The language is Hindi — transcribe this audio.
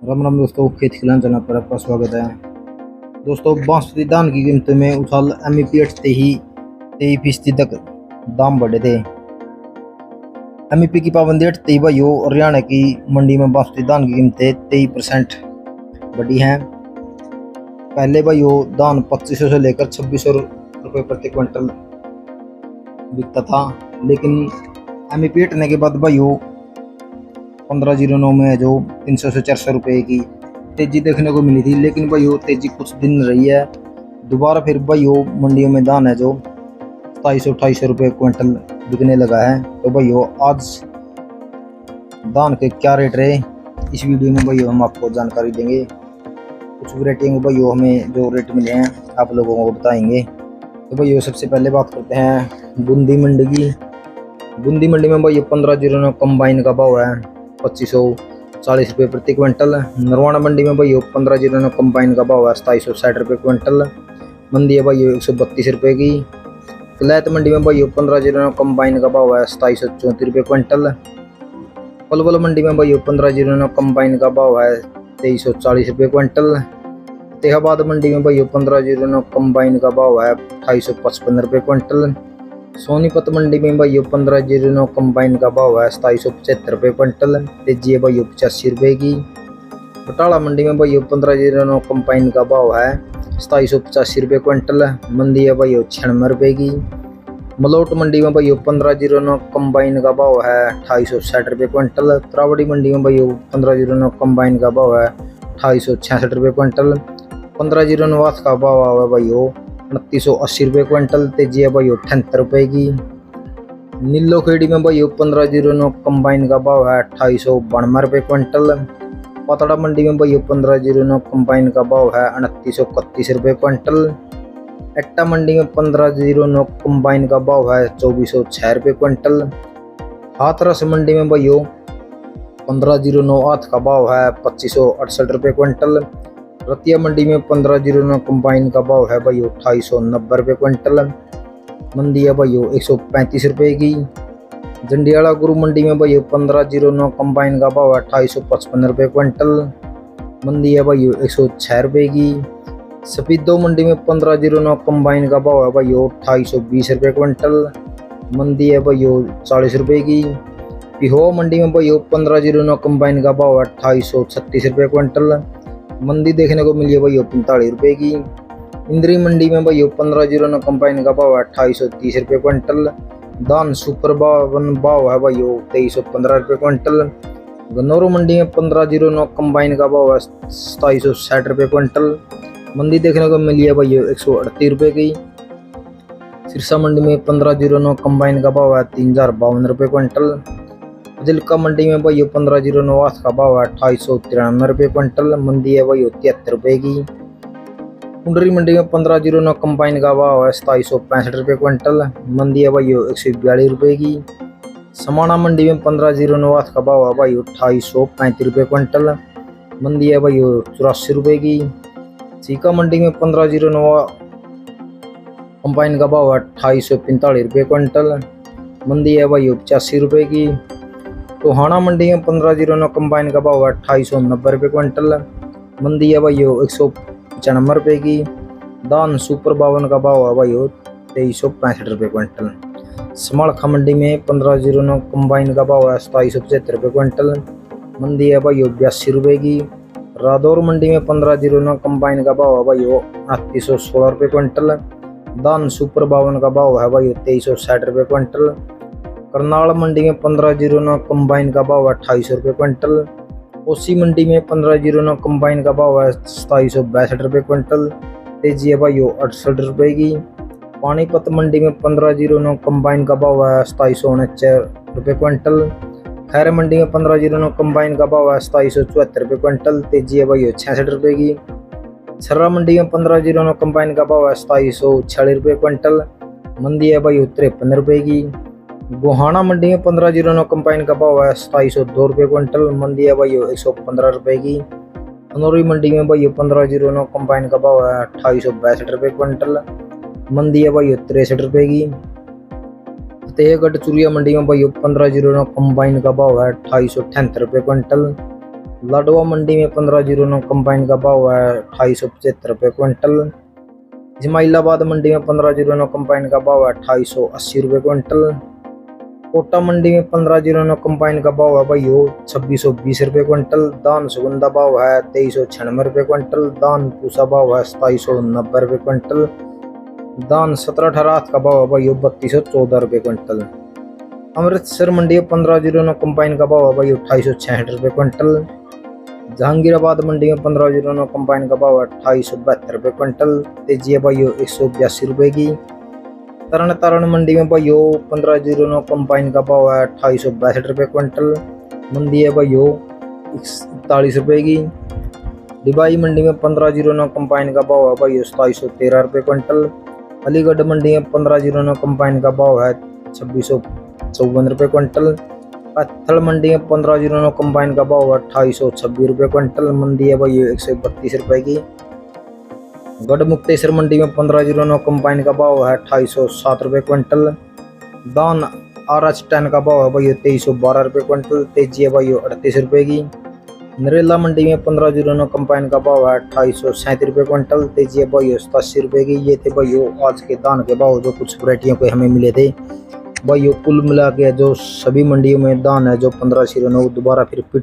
राम राम दोस्तों, खेत खिलान चैनल पर आपका स्वागत है। दोस्तों, बासमती धान की कीमतों में उछाल एमईपी हटते ही 23% तक दाम बढ़े थे। एमईपी की पाबंदी हटते ही भाइयों हरियाणा की मंडी में बासमती धान की कीमतें 23% बढ़ी हैं। पहले भाइयों धान 2500 से लेकर 2600 रुपये प्रति क्विंटल बिकता था, लेकिन एमईपी हटने के बाद भाइयों 1509 में है जो 300 से 400 रुपये की तेजी देखने को मिली थी। लेकिन भाइयों तेजी कुछ दिन रही है, दोबारा फिर भाइयों मंडियों में धान है जो 2700-2800 रुपये क्विंटल बिकने लगा है। तो भाइयों आज धान के क्या रेट रहे इस वीडियो में भाइयों हम आपको जानकारी देंगे। कुछ वैरायटी में भाइयों हमें जो रेट मिले हैं आप लोगों को बताएंगे। तो भाइयों सबसे पहले बात करते हैं बूंदी मंडी की। बूंदी मंडी में भाइयों 1509 कंबाइन का भाव है 2540 रुपये प्रति क्विंटल। नरवाना मंडी में भाइयों 1509 कंबाइन का भाव है 2760 रुपये क्विंटल। मंडी है भाइयों 132 रुपये की। कलैत मंडी में भाइयों 1509 कंबाइन का भाव है 2734 रुपये क्विंटल। पलवल मंडी में भाइयों 1509 कंबाइन का भाव है 2340 रुपये क्विंटल। फतेहाबाद मंडी में भाइयों 1509 कंबाइन का भाव है 2855 रुपये क्विंटल। सोनीपत मंडी में भाइयों 1509 कंबाइन का भाव है 2775 रुपये क्विंटल। तेजी है भाइयों 85 रुपये की। बटाला मंडी में भाइयों 1509 कंबाइन का भाव है 2785 रुपये क्विंटल। मंडी है भाइयों 96 रुपये की। मलोट मंडी में भाइयों 1509 कंबाइन का भाव है 2860 रुपये क्विंटल। त्रावड़ी मंडी में भाइयों 1509 कंबाइन का भाव है 2866 रुपये क्विंटल। 1509 का भाव है भाइयों 2980 रुपये क्विंटल। तेजी है भाइयों 78 रुपये की। नीलो खेड़ी में भाइयों 1509 कंबाइन का भाव है 2892 रुपये क्विंटल। पतड़ा मंडी में भाइयों 1509 कंबाइन का भाव है 2931 रुपये क्विंटल। एट्टा मंडी में 1509 कंबाइन का भाव है 2406 रुपये क्विंटल। हाथरस मंडी में भाइयों 1509 आठ का भाव है 2568 रुपये क्विंटल। रतिया मंडी में 1509 कंबाइन का भाव है भाइयों 2890 रुपये क्विंटल। मंडी है भाइयों 135 रुपये की। जंडियाला गुरु मंडी में भाइयों 1509 कंबाइन का भाव है 2855 रुपये क्विंटल। मंडी है भाइयों 106 रुपये की। सफीदो मंडी में 1509 कंबाइन का भाव है भाइयों 2820 रुपये क्विंटल। मंडी है भाइयों 40 रुपये की। पिहो मंडी में भाइयों 1509 कंबाइन का भाव है 2836 रुपये क्विंटल। मंडी देखने को मिली है भाइयों 45 रुपये की। इंद्री मंडी में भाइयों 1509 कंबाइन का भाव है 2830 रुपये क्विंटल। दान सुपर 52 भाव है भाइयों 2315 रुपये क्विंटल। गन्नौर मंडी में 1509 कंबाइन का भाव है 2760 रुपये क्विंटल। मंडी देखने को मिली है भाइयों 138 रुपये की। सिरसा मंडी में 1509 कंबाइन का भाव है 3052 रुपये क्विंटल। जिलका मंडी में भाइयों 1509 का भाव है 2893 रुपये क्विंटल। मंडी है भाइयों 73 रुपये की। कुंडरी मंडी में 1509 कंबाइन का भाव है 2765 रुपये क्विंटल। मंडी है भाइयों 142 रुपये की। समाना मंडी में 1509 का भाव है भाइयों 2835 रुपये क्विंटल। मंडी है भाइयों 84 रुपये की। चीका मंडी में 1509 कंबाइन का भाव है 2845 रुपये क्विंटल। मंडी है भाइयों 85 रुपये की। टोहाना मंडी में 1509 कंबाइन का भाव है 2890 रुपये क्विंटल। मंडी है भाइयों 195 रुपये की। दान सुपर 52 का भाव है भाइयों 2365 रुपये क्विंटल। समाड़खा मंडी में 1509 कंबाइन का भाव है 2775 रुपये क्विंटल। मंडी है भाइयों 82 रुपये की। रादौर मंडी में 1509 कंबाइन का भाव है भाइयों 3816 रुपये क्विंटल। दान सुपर 52 का भाव है भाइयों 2360 रुपये क्विंटल। करनाल मंडी में 1509 कंबाइन का भाव है 2800 रुपये क्विंटल। कोसी मंडी में 1509 कंबाइन का भाव है 2762 रुपये क्विंटल। तेजी है भाइयों 68 रुपये की। पानीपत मंडी में 1509 कंबाइन का भाव है 2749 रुपये क्विंटल। खैर मंडी में 1509 कंबाइन का भाव है 2774 रुपये क्विंटल। तेजी है भाइयों 66 रुपये की। छर्रा मंडी में 1509 कंबाइन का भाव है 2746 रुपये क्विंटल। मंडी है भाइयों 53 रुपये की। गोहाना मंडी में 1509 कंबाइन का भाव है 2702 रुपये क्विंटल। मंडी है भाइयों 115 रुपये की। खनौरी मंडी में भाइयों 1509 कंबाइन का भाव है 2862 रुपये क्विंटल। मंडी है भाइयों 63 रुपये की। फतेहगढ़ चुरिया मंडी में भाइयों 1509 कंबाइन का भाव है 2878 रुपये क्विंटल। लाडवा मंडी में 1509 कंबाइन का भाव है 2875 रुपये क्विंटल। इस्माइलाबाद मंडी में 1509 कंबाइन का भाव है 2880 रुपये क्विंटल। कोटा मंडी में 1509 कंबाइन का भाव है भाइयों 2620 रुपये क्विंटल। दान सुगंधा भाव है 2396 रुपये क्विंटल। दान पूसा भाव है 2790 रुपये क्विंटल। दान 17-18 का भाव है भाइयों 3214 रुपये क्विंटल। अमृतसर मंडी में 1509 कंबाइन का भाव है भाइयों 2866 रुपये क्विंटल। जहांगीराबाद मंडी में 1509 कंबाइन का भाव है 2872 रुपये क्विंटल। तेजी है भाइयों 182 रुपये की। तरन तारण मंडी में भाइयों 1509 कंबाइन का भाव है 2862 रुपये क्विंटल। मंडी है भाइयों 41 रुपये की। डिबाई मंडी में 1509 कंबाइन का भाव है भाइयों 2713 रुपये क्विंटल। अलीगढ़ मंडी में 1509 कंबाइन का भाव है 2654 रुपये क्विंटल। पत्थल मंडी में 1509 कंबाइन का भाव है 2826 रुपये क्विंटल। मंडी है भाई 132 रुपये की। गढ़ मुक्तेश्वर मंडी में 1509 कंबाइन का भाव है 2807 रुपये क्विंटल। दान RH 10 का भाव है भाई 2312 रुपये क्विंटल। तेजी है भाई 38 रुपये की। नरेला मंडी में 1509 कंबाइन का भाव है 2837 रुपये क्विंटल। तेजी है भाई 87 रुपये की। ये थे भाई आज के धान के भाव जो कुछ वैरायटियों के हमें मिले थे भाइयों। कुल मिला के जो सभी मंडियों में दान है जो 1509 दोबारा फिर